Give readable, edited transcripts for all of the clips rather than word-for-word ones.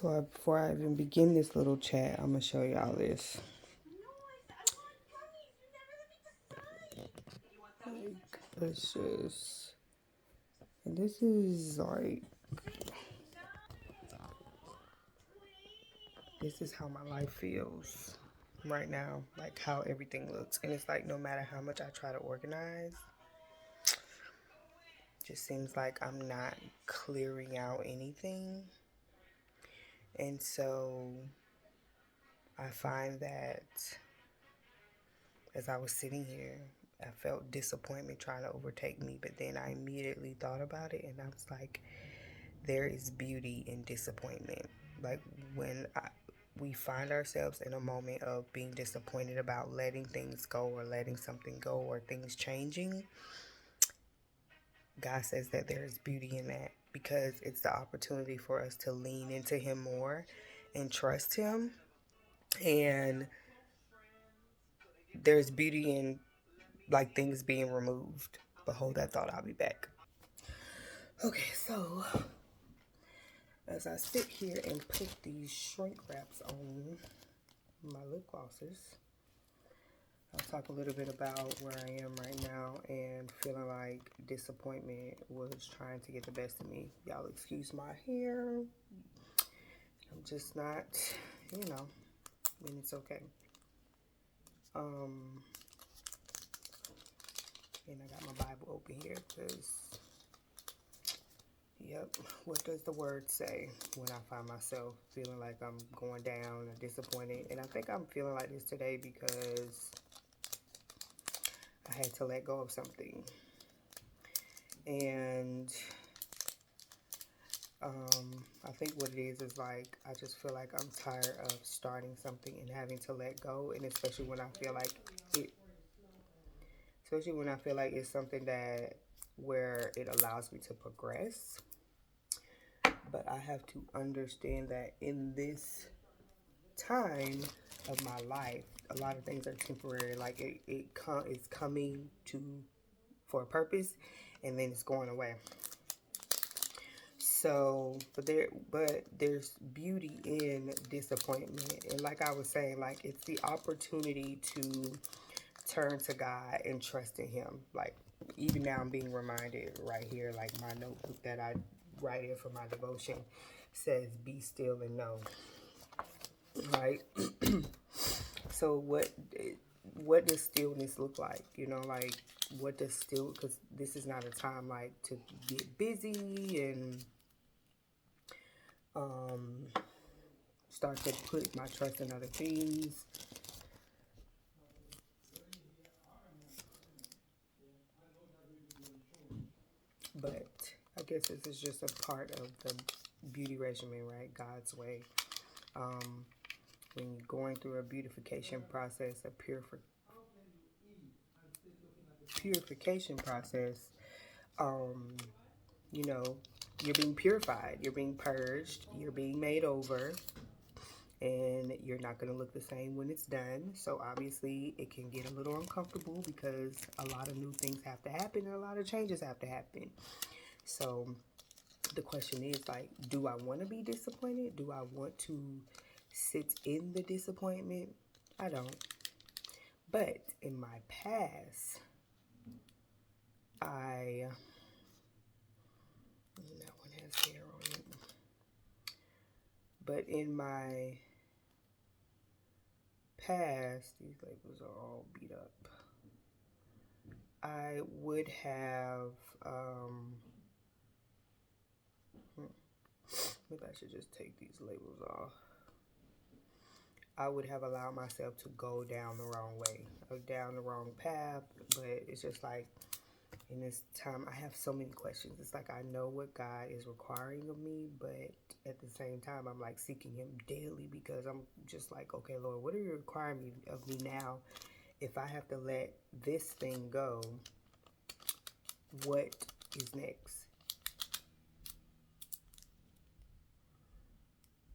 Before I even begin this little chat, I'm gonna show y'all this. Like, it's just, and this is like, this is how my life feels right now. Like how everything looks, and it's like no matter how much I try to organize, it just seems like I'm not clearing out anything, and so I find that as I was sitting here, I felt disappointment trying to overtake me, but then I immediately thought about it and I was like, there is beauty in disappointment. Like when we find ourselves in a moment of being disappointed about letting things go or letting something go or things changing, God says that there is beauty in that because it's the opportunity for us to lean into Him more and trust Him. And there's beauty in like things being removed. But hold that thought, I'll be back. Okay, so as I sit here and put these shrink wraps on my lip glosses, I'll talk a little bit about where I am right now and feeling like disappointment was trying to get the best of me. Y'all excuse my hair. I'm just not, and it's okay. And I got my Bible open here because, yep, what does the word say when I find myself feeling like I'm going down or disappointed? And I think I'm feeling like this today because I had to let go of something. And I think what it is like I just feel like I'm tired of starting something and having to let go. And especially when I feel like it's something that where it allows me to progress. But I have to understand that in this time of my life, a lot of things are temporary. Like it's coming to for a purpose, and then it's going away. So, but there's beauty in disappointment, and like I was saying, like it's the opportunity to turn to God and trust in Him. Like even now, I'm being reminded right here, like my notebook that I write in for my devotion says, "Be still and know." Right. So what does stillness look like? Like what does still? Because this is not a time like to get busy and start to put my trust in other things. But I guess this is just a part of the beauty regimen, right? God's way. When you're going through a beautification process, a purification process, um, you know, you're being purified, you're being purged, you're being made over, and you're not going to look the same when it's done. So obviously it can get a little uncomfortable because a lot of new things have to happen and a lot of changes have to happen. So the question is like, do I want to be disappointed? Do I want to sit in the disappointment? I don't. But in my past, that one has hair on it. But in my past, these labels are all beat up. I would have, maybe I should just take these labels off. I would have allowed myself to go down the wrong way, or down the wrong path, but it's just like, in this time, I have so many questions. It's like I know what God is requiring of me, but at the same time, I'm like seeking Him daily because I'm just like, okay, Lord, what are you requiring of me now? If I have to let this thing go, what is next?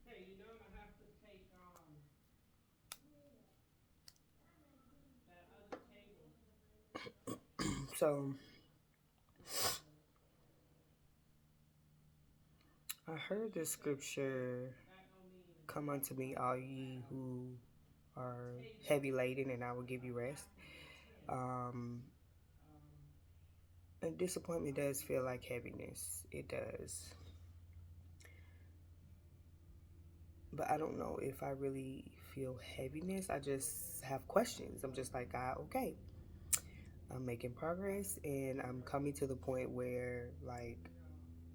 Hey, you know I'm gonna have to take that other table. So I heard the scripture Come unto me, all ye who are heavy laden, and I will give you rest. Um, and disappointment does feel like heaviness. It does. But I don't know if I really feel heaviness. I just have questions. I'm just like, God, okay, I'm making progress, and I'm coming to the point where, like,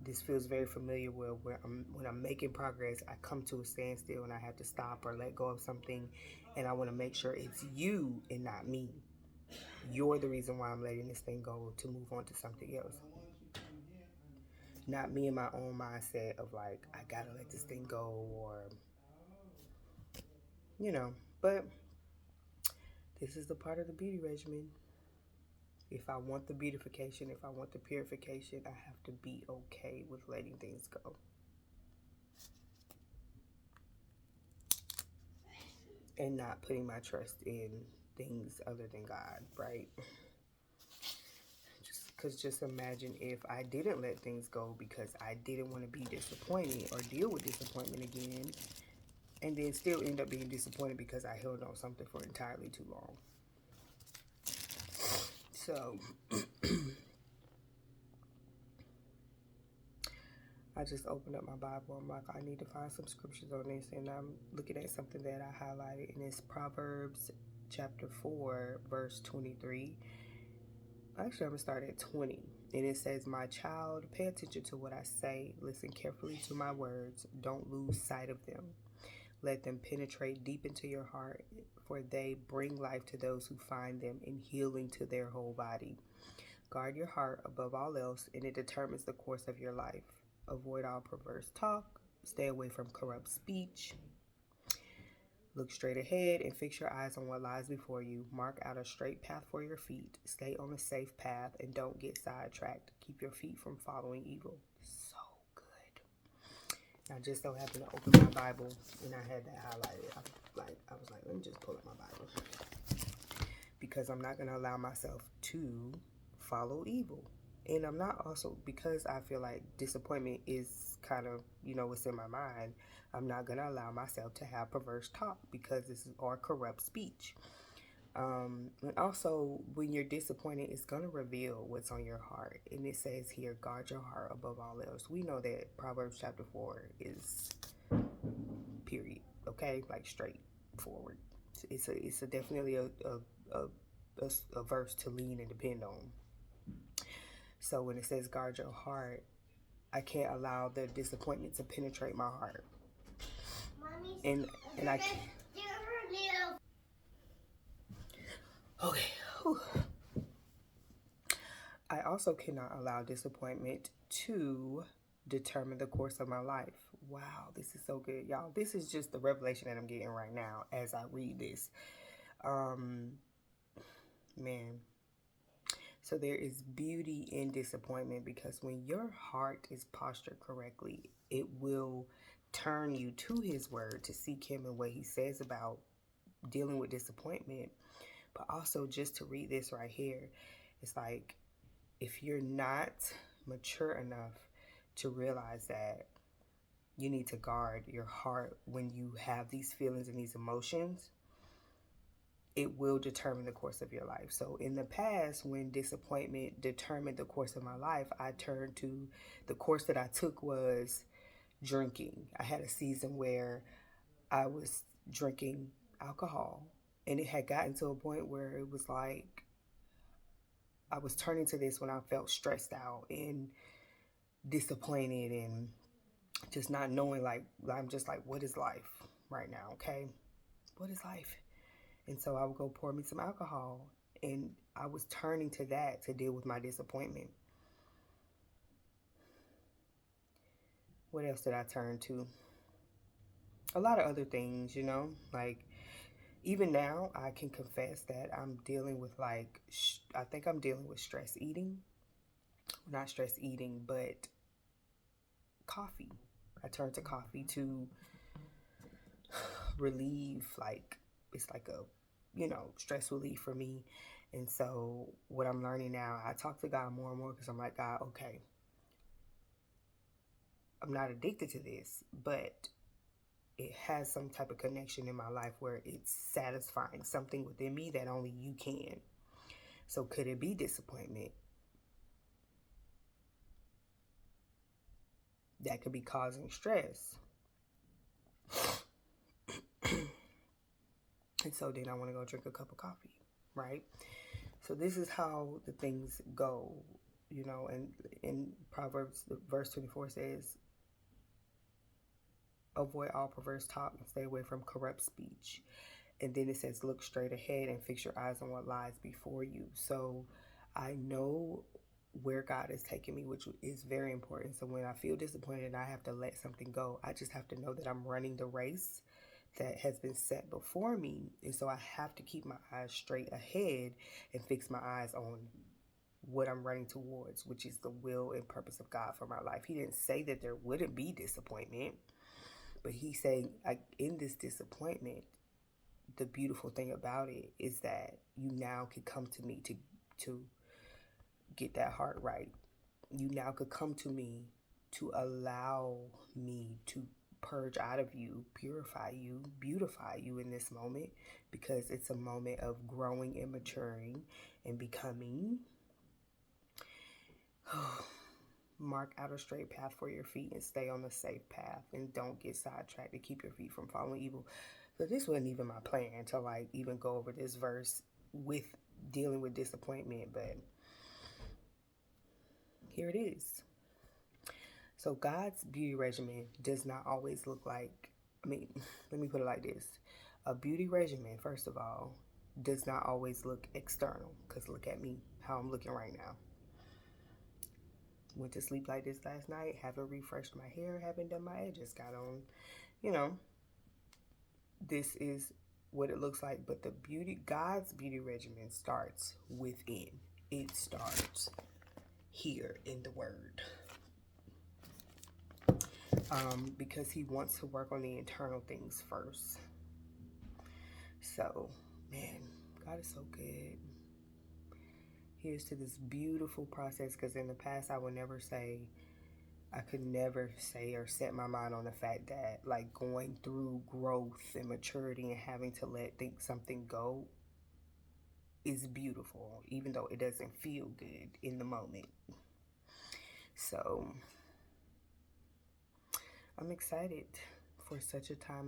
this feels very familiar where when I'm making progress, I come to a standstill and I have to stop or let go of something, and I want to make sure it's you and not me. You're the reason why I'm letting this thing go to move on to something else. Not me in my own mindset of like, I gotta let this thing go, or, you know, but this is the part of the beauty regimen. If I want the beautification, if I want the purification, I have to be okay with letting things go. And not putting my trust in things other than God, right? Just imagine if I didn't let things go because I didn't want to be disappointed or deal with disappointment again, and then still end up being disappointed because I held on something for entirely too long. So I just opened up my Bible. I'm like, I need to find some scriptures on this, and I'm looking at something that I highlighted, and it's Proverbs chapter 4, verse 23. Actually, I'm going to start at 20. And it says, my child, pay attention to what I say. Listen carefully to my words. Don't lose sight of them. Let them penetrate deep into your heart, for they bring life to those who find them and healing to their whole body. Guard your heart above all else, and it determines the course of your life. Avoid all perverse talk. Stay away from corrupt speech. Look straight ahead and fix your eyes on what lies before you. Mark out a straight path for your feet. Stay on a safe path and don't get sidetracked. Keep your feet from following evil. So good. I just so happened to open my Bible and I had that highlighted. I was like, let me just pull up my Bible. Because I'm not going to allow myself to follow evil. And I'm not also, because I feel like disappointment is kind of, what's in my mind, I'm not going to allow myself to have perverse talk because this is or corrupt speech. And also, when you're disappointed, it's going to reveal what's on your heart. And it says here, guard your heart above all else. We know that Proverbs chapter 4 is period, okay? Like straight forward. It's definitely a verse to lean and depend on. So when it says guard your heart, I can't allow the disappointment to penetrate my heart. And I can't. Okay. Whew. I also cannot allow disappointment to determine the course of my life. Wow, this is so good, y'all. This is just the revelation that I'm getting right now as I read this. Man. So there is beauty in disappointment because when your heart is postured correctly, it will turn you to his word to seek him and what he says about dealing with disappointment. But also just to read this right here, it's like if you're not mature enough to realize that you need to guard your heart when you have these feelings and these emotions, it will determine the course of your life. So in the past, when disappointment determined the course of my life, I turned to the course that I took was drinking. I had a season where I was drinking alcohol, and it had gotten to a point where it was like I was turning to this when I felt stressed out and disappointed and just not knowing, like, I'm just like, what is life right now? Okay. What is life? And so I would go pour me some alcohol, and I was turning to that to deal with my disappointment. What else did I turn to? A lot of other things, like even now I can confess that I'm dealing with I think I'm dealing with stress eating. Not stress eating, but coffee. I turn to coffee to relieve, it's like a stress relief for me. And so what I'm learning now, I talk to God more and more because I'm like, God, okay, I'm not addicted to this, but it has some type of connection in my life where it's satisfying something within me that only you can. So could it be disappointment? That could be causing stress. And so then I want to go drink a cup of coffee, right? So this is how the things go, you know, and in Proverbs, verse 24 says, avoid all perverse talk and stay away from corrupt speech. And then it says, look straight ahead and fix your eyes on what lies before you. So I know where God is taking me, which is very important. So when I feel disappointed and I have to let something go, I just have to know that I'm running the race that has been set before me. And so I have to keep my eyes straight ahead and fix my eyes on what I'm running towards, which is the will and purpose of God for my life. He didn't say that there wouldn't be disappointment, but he's saying, like, in this disappointment, the beautiful thing about it is that you now could come to me to get that heart right. You now could come to me to allow me to purge out of you, purify you, beautify you in this moment, because it's a moment of growing and maturing and becoming. Mark out a straight path for your feet and stay on the safe path, and don't get sidetracked to keep your feet from following evil. So this wasn't even my plan to like even go over this verse with dealing with disappointment, but here it is. So God's beauty regimen does not always look like, let me put it like this. A beauty regimen, first of all, does not always look external, because look at me, how I'm looking right now. Went to sleep like this last night, haven't refreshed my hair, haven't done my edges, got on, you know, this is what it looks like. But God's beauty regimen starts within. It starts here in the Word. Because he wants to work on the internal things first. So, man, God is so good. Here's to this beautiful process, because in the past I could never say or set my mind on the fact that like going through growth and maturity and having to let something go is beautiful, even though it doesn't feel good in the moment. So I'm excited for such a time